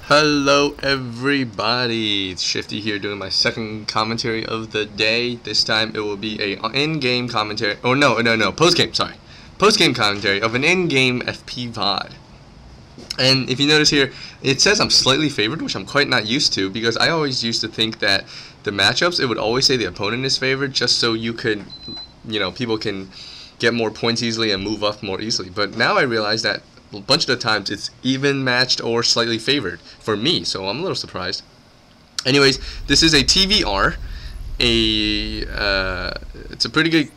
Hello everybody, it's Shifty here doing my second commentary of the day. This time it will be a in-game commentary, post-game, sorry. Post-game commentary of an in-game FPVOD. And if you notice here, it says I'm slightly favored, which I'm quite not used to, because I always used to think that the matchups, it would always say the opponent is favored, just so you could, people can get more points easily and move up more easily. But now I realize that a bunch of the times it's even matched or slightly favored for me, so I'm a little surprised. Anyways, this is a TVR. It's a pretty good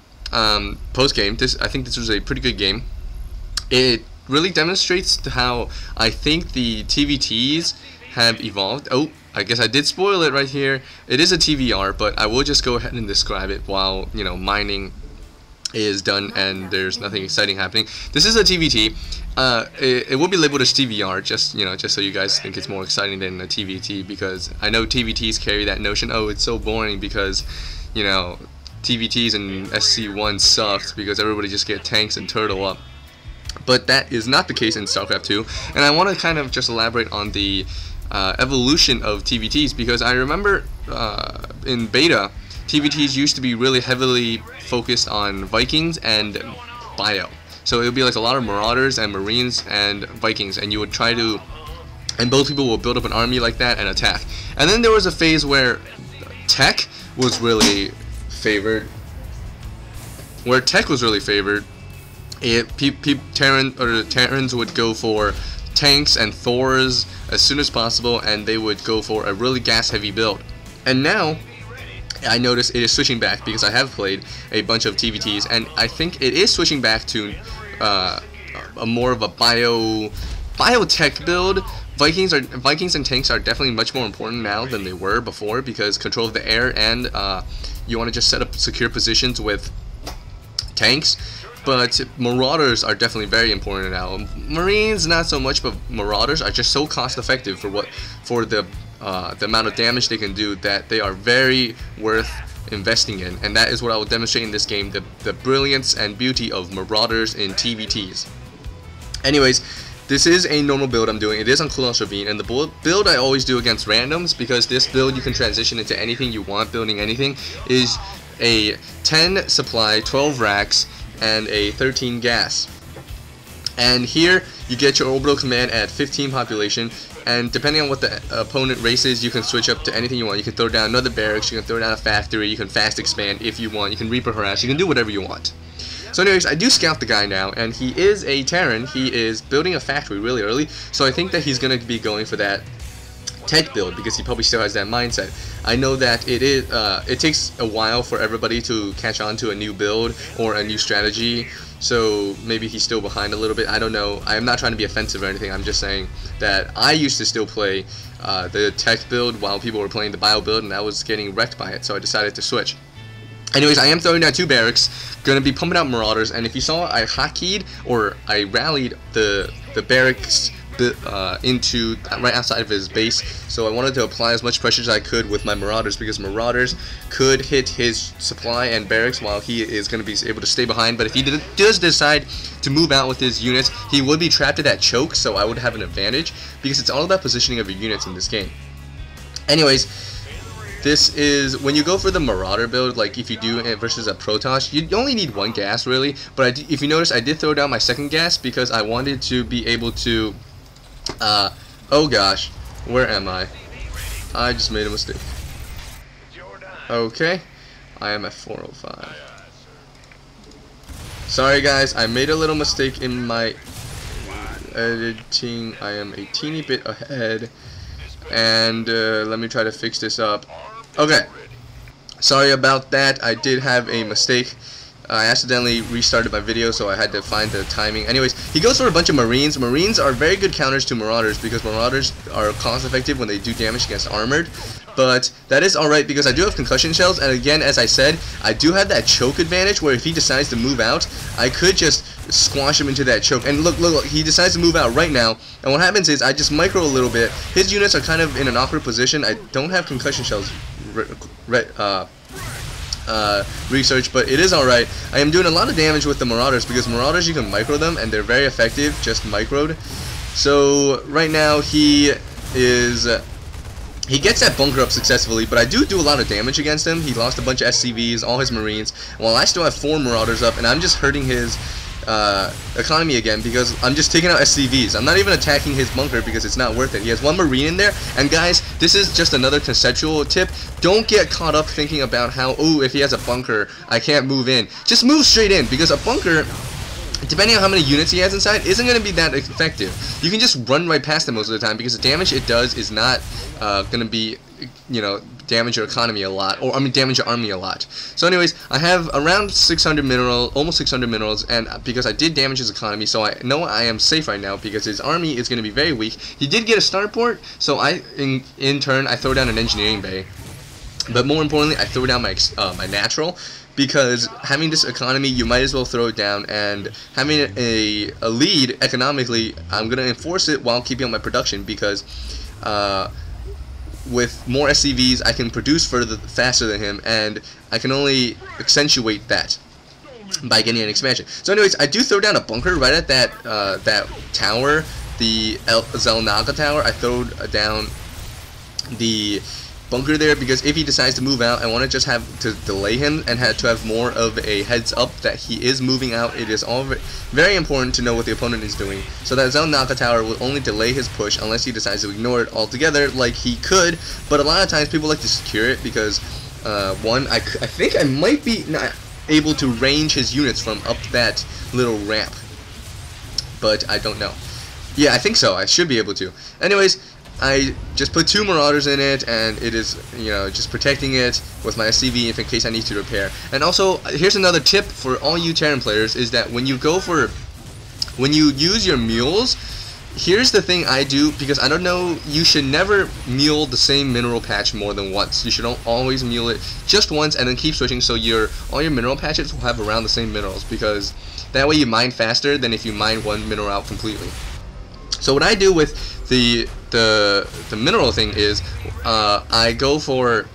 post game. I think this was a pretty good game. It really demonstrates how I think the TVTs have evolved. Oh, I guess I did spoil it right here. It is a TVR, but I will just go ahead and describe it while mining is done and there's nothing exciting happening. This is a TVT. It will be labeled as TVR, just so you guys think it's more exciting than a TVT, because I know TVTs carry that notion, oh, it's so boring because TVTs and SC1 sucked because everybody just get tanks and turtle up. But that is not the case in StarCraft 2, and I want to kind of just elaborate on the evolution of TVTs, because I remember in beta, TVTs used to be really heavily focused on Vikings and Bio. So it would be like a lot of Marauders and Marines and Vikings, and you would try to, and both people will build up an army like that and attack. And then there was a phase where tech was really favored. Terrans would go for tanks and Thors as soon as possible, and they would go for a really gas-heavy build. And now I notice it is switching back, because I have played a bunch of TVTs, and I think it is switching back to a more of a biotech build. Vikings and tanks are definitely much more important now than they were before, because control of the air, and you want to just set up secure positions with tanks. But Marauders are definitely very important now. Marines not so much, but Marauders are just so cost effective for the amount of damage they can do, that they are very worth investing in, and that is what I will demonstrate in this game, the brilliance and beauty of Marauders in TVTs. Anyways, this is a normal build I'm doing. It is on Colossal Ravine, and the build I always do against randoms, because this build you can transition into anything you want, building anything, is a 10 supply, 12 racks, and a 13 gas. And here you get your orbital command at 15 population, and depending on what the opponent race is, you can switch up to anything you want. You can throw down another barracks, you can throw down a factory, you can fast expand if you want, you can Reaper harass, you can do whatever you want. So anyways, I do scout the guy now, and he is a Terran. He is building a factory really early, so I think that he's going to be going for that tech build, because he probably still has that mindset. I know that it takes a while for everybody to catch on to a new build or a new strategy, so maybe he's still behind a little bit. I don't know. I am not trying to be offensive or anything. I'm just saying that I used to still play the tech build while people were playing the bio build, and I was getting wrecked by it, so I decided to switch. Anyways, I am throwing down 2 barracks, gonna be pumping out Marauders, and if you saw, I hotkeyed, or I rallied the barracks into right outside of his base, so I wanted to apply as much pressure as I could with my Marauders, because Marauders could hit his supply and barracks while he is going to be able to stay behind. But if he does decide to move out with his units, he would be trapped at that choke, so I would have an advantage, because it's all about positioning of your units in this game. Anyways, this is when you go for the Marauder build, like if you do it versus a Protoss, you only need 1 gas really. But if you notice, I did throw down my 2nd gas because I wanted to be able to oh gosh, where am I? I just made a mistake. Okay, I am at 405. Sorry guys, I made a little mistake in my editing. I am a teeny bit ahead, and let me try to fix this up. Okay, sorry about that. I did have a mistake. I accidentally restarted my video, so I had to find the timing. Anyways, he goes for a bunch of Marines. Marines are very good counters to Marauders, because Marauders are cost effective when they do damage against armored. But that is alright, because I do have concussion shells, and again, as I said, I do have that choke advantage, where if he decides to move out, I could just squash him into that choke. And look, he decides to move out right now, and what happens is I just micro a little bit. His units are kind of in an awkward position. I don't have concussion shells research, but it is alright. I am doing a lot of damage with the Marauders, because Marauders, you can micro them, and they're very effective, just microed. So right now he is he gets that bunker up successfully, but I do a lot of damage against him. He lost a bunch of SCVs, all his Marines, while I still have 4 Marauders up, and I'm just hurting his economy again because I'm just taking out SCVs. I'm not even attacking his bunker because it's not worth it. He has 1 Marine in there, and guys, this is just another conceptual tip. Don't get caught up thinking about how, oh, if he has a bunker, I can't move in. Just move straight in, because a bunker, depending on how many units he has inside, isn't going to be that effective. You can just run right past them most of the time because the damage it does is not going to be, you know, damage your economy a lot, or I mean damage your army a lot. So anyways, I have around 600 minerals, almost 600 minerals, and because I did damage his economy, so I know I am safe right now because his army is going to be very weak. He did get a starport, so in turn I throw down an engineering bay, but more importantly I throw down my my natural, because having this economy, you might as well throw it down, and having a lead economically, I'm going to enforce it while keeping up my production, because with more SCVs, I can produce faster than him, and I can only accentuate that by getting an expansion. So anyways, I do throw down a bunker right at that that tower, the Zelnaga tower. I throw down the bunker there because if he decides to move out, I want to just have to delay him and have to have more of a heads up that he is moving out. It is all very important to know what the opponent is doing, so that Zelnaga tower will only delay his push unless he decides to ignore it altogether, like he could. But a lot of times people like to secure it because one, I think I might be not able to range his units from up that little ramp, but I don't know. Yeah, I think so. I should be able to. Anyways, I just put 2 Marauders in it, and it is, you know, just protecting it with my SCV if in case I need to repair. And also, here's another tip for all you Terran players, is that when you use your mules, here's the thing I do, because I don't know, you should never mule the same mineral patch more than once. You should always mule it just once and then keep switching, so all your mineral patches will have around the same minerals, because that way you mine faster than if you mine one mineral out completely. So what I do with the mineral thing is I go for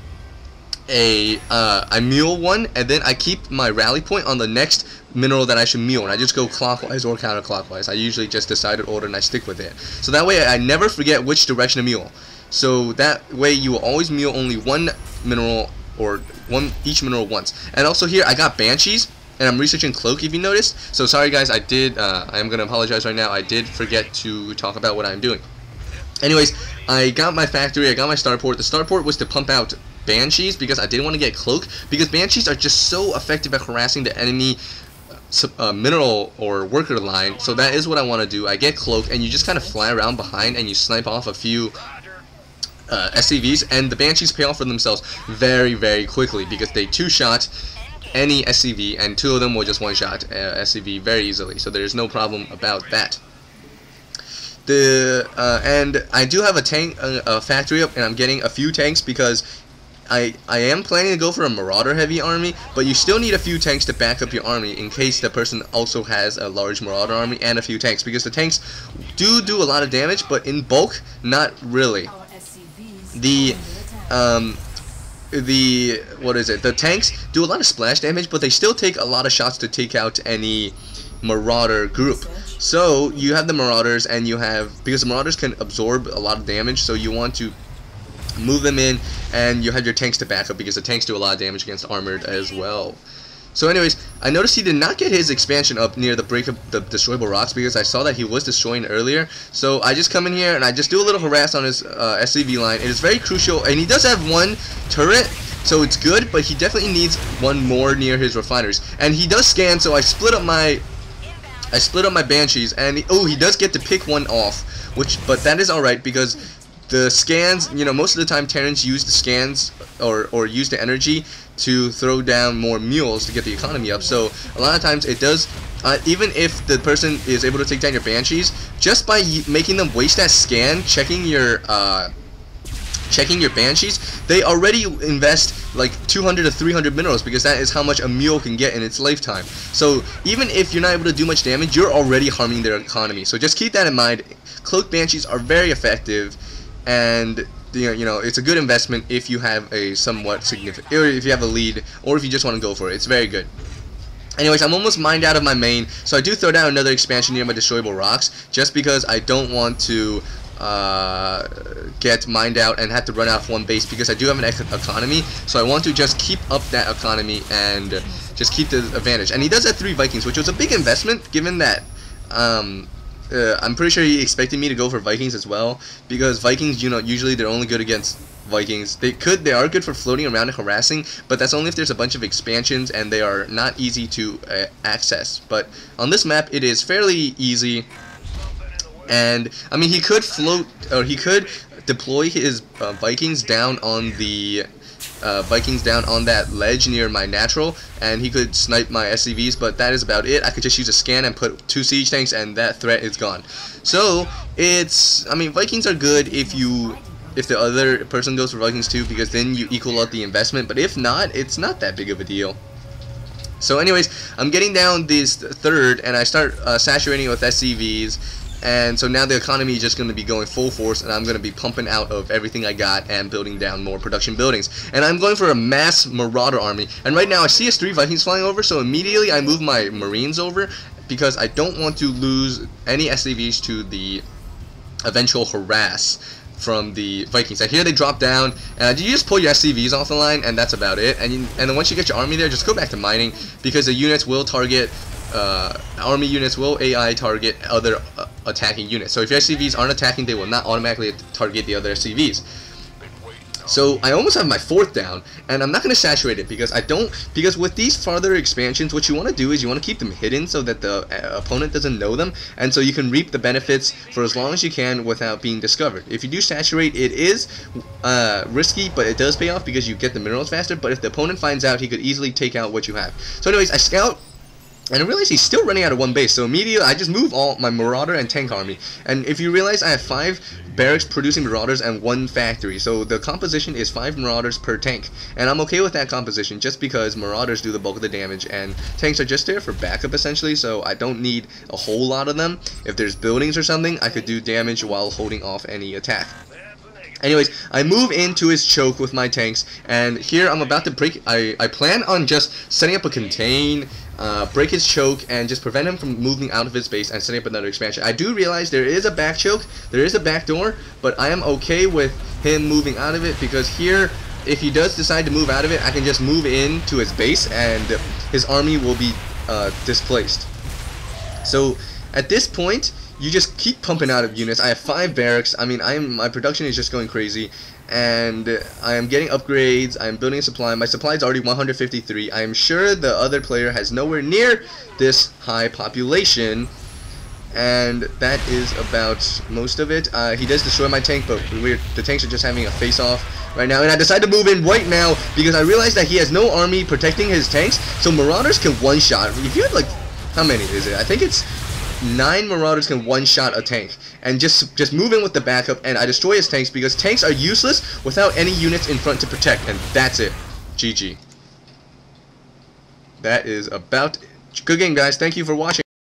I mule one, and then I keep my rally point on the next mineral that I should mule, and I just go clockwise or counterclockwise. I usually just decide an order and I stick with it. So that way I never forget which direction to mule. So that way you will always mule only one mineral, or each mineral once. And also here I got Banshees, and I'm researching Cloak, if you noticed. So sorry guys, I am going to apologize right now. I did forget to talk about what I'm doing. Anyways, I got my factory, I got my starport. The starport was to pump out Banshees because I didn't want to get Cloak, because Banshees are just so effective at harassing the enemy mineral or worker line. So that is what I want to do. I get Cloak, and you just kind of fly around behind and you snipe off a few SCVs, and the Banshees pay off for themselves very, very quickly because they 2-shot any SCV, and 2 of them will just 1-shot SCV very easily. So there's no problem about that. And I do have a tank, a factory up, and I'm getting a few tanks because I am planning to go for a Marauder heavy army, but you still need a few tanks to back up your army in case the person also has a large Marauder army and a few tanks, because the tanks do a lot of damage, but in bulk, not really. The tanks do a lot of splash damage, but they still take a lot of shots to take out any Marauder group. So you have the Marauders, and because the Marauders can absorb a lot of damage, so you want to move them in, and you have your tanks to back up because the tanks do a lot of damage against armored as well. So anyways, I noticed he did not get his expansion up near the break of the destroyable rocks because I saw that he was destroying earlier. So I just come in here and I just do a little harass on his SCV line. It is very crucial, and he does have 1 turret, so it's good, but he definitely needs 1 more near his refiners. And he does scan, so I split up my Banshees, and he does get to pick 1 off, but that is alright because the scans, you know, most of the time Terrans use the scans or use the energy to throw down more mules to get the economy up. So a lot of times it does, even if the person is able to take down your Banshees, just by making them waste that scan, checking your Banshees, they already invest like 200 to 300 minerals, because that is how much a mule can get in its lifetime. So even if you're not able to do much damage, you're already harming their economy. So just keep that in mind. Cloak Banshees are very effective, and you know, it's a good investment if you have a somewhat significant, or if you have a lead, or if you just want to go for it. It's very good. Anyways, I'm almost mined out of my main, so I do throw down another expansion near my destroyable rocks, just because I don't want to get mined out and have to run off one base, because I do have an economy, so I want to just keep up that economy and just keep the advantage. And he does have 3 Vikings, which was a big investment, given that I'm pretty sure he expected me to go for Vikings as well, because Vikings, you know, usually they're only good against Vikings. They are good for floating around and harassing, but that's only if there's a bunch of expansions and they are not easy to access. But on this map, it is fairly easy. And I mean, he could float, or he could deploy his Vikings down on the that ledge near my natural, and he could snipe my SCVs, but that is about it. I could just use a scan and put 2 siege tanks, and that threat is gone. So I mean, Vikings are good if the other person goes for Vikings too, because then you equal out the investment. But if not, it's not that big of a deal. So anyways, I'm getting down this 3rd, and I start saturating with SCVs. And so now the economy is just going to be going full force, and I'm going to be pumping out of everything I got and building down more production buildings. And I'm going for a mass Marauder army. And right now I see his 3 Vikings flying over, so immediately I move my Marines over, because I don't want to lose any SCVs to the eventual harass from the Vikings. I hear they drop down, and you just pull your SCVs off the line, and that's about it. And then once you get your army there, just go back to mining, because the units will target army units will AI target other attacking units. So if your SCVs aren't attacking, they will not automatically target the other SCVs. So I almost have my 4th down, and I'm not going to saturate it, because with these farther expansions, what you want to do is you want to keep them hidden so that the opponent doesn't know them, and so you can reap the benefits for as long as you can without being discovered. If you do saturate, it is risky, but it does pay off because you get the minerals faster. But if the opponent finds out, he could easily take out what you have. So anyways, I scout, and I realize he's still running out of 1 base, so immediately I just move all my Marauder and Tank army. And if you realize, I have 5 barracks producing Marauders and 1 factory, so the composition is 5 Marauders per tank. And I'm okay with that composition, just because Marauders do the bulk of the damage, and tanks are just there for backup essentially, so I don't need a whole lot of them. If there's buildings or something, I could do damage while holding off any attack. Anyways, I move into his choke with my tanks, and here I'm about to break. I plan on just setting up a contain, break his choke, and just prevent him from moving out of his base and setting up another expansion. I do realize there is a back choke, there is a back door, but I am okay with him moving out of it, because here, if he does decide to move out of it, I can just move into his base and his army will be displaced. So at this point, you just keep pumping out of units. I have 5 barracks. I mean, my production is just going crazy, and I am getting upgrades. I am building a supply. My supply is already 153. I am sure the other player has nowhere near this high population, and that is about most of it. He does destroy my tank, but the tanks are just having a face-off right now, and I decide to move in right now because I realize that he has no army protecting his tanks, so Marauders can one-shot. If you have, like, how many is it? I think it's 9 Marauders can one-shot a tank, and just move in with the backup, and I destroy his tanks, because tanks are useless without any units in front to protect, and that's it. GG. That is about it. Good game, guys. Thank you for watching.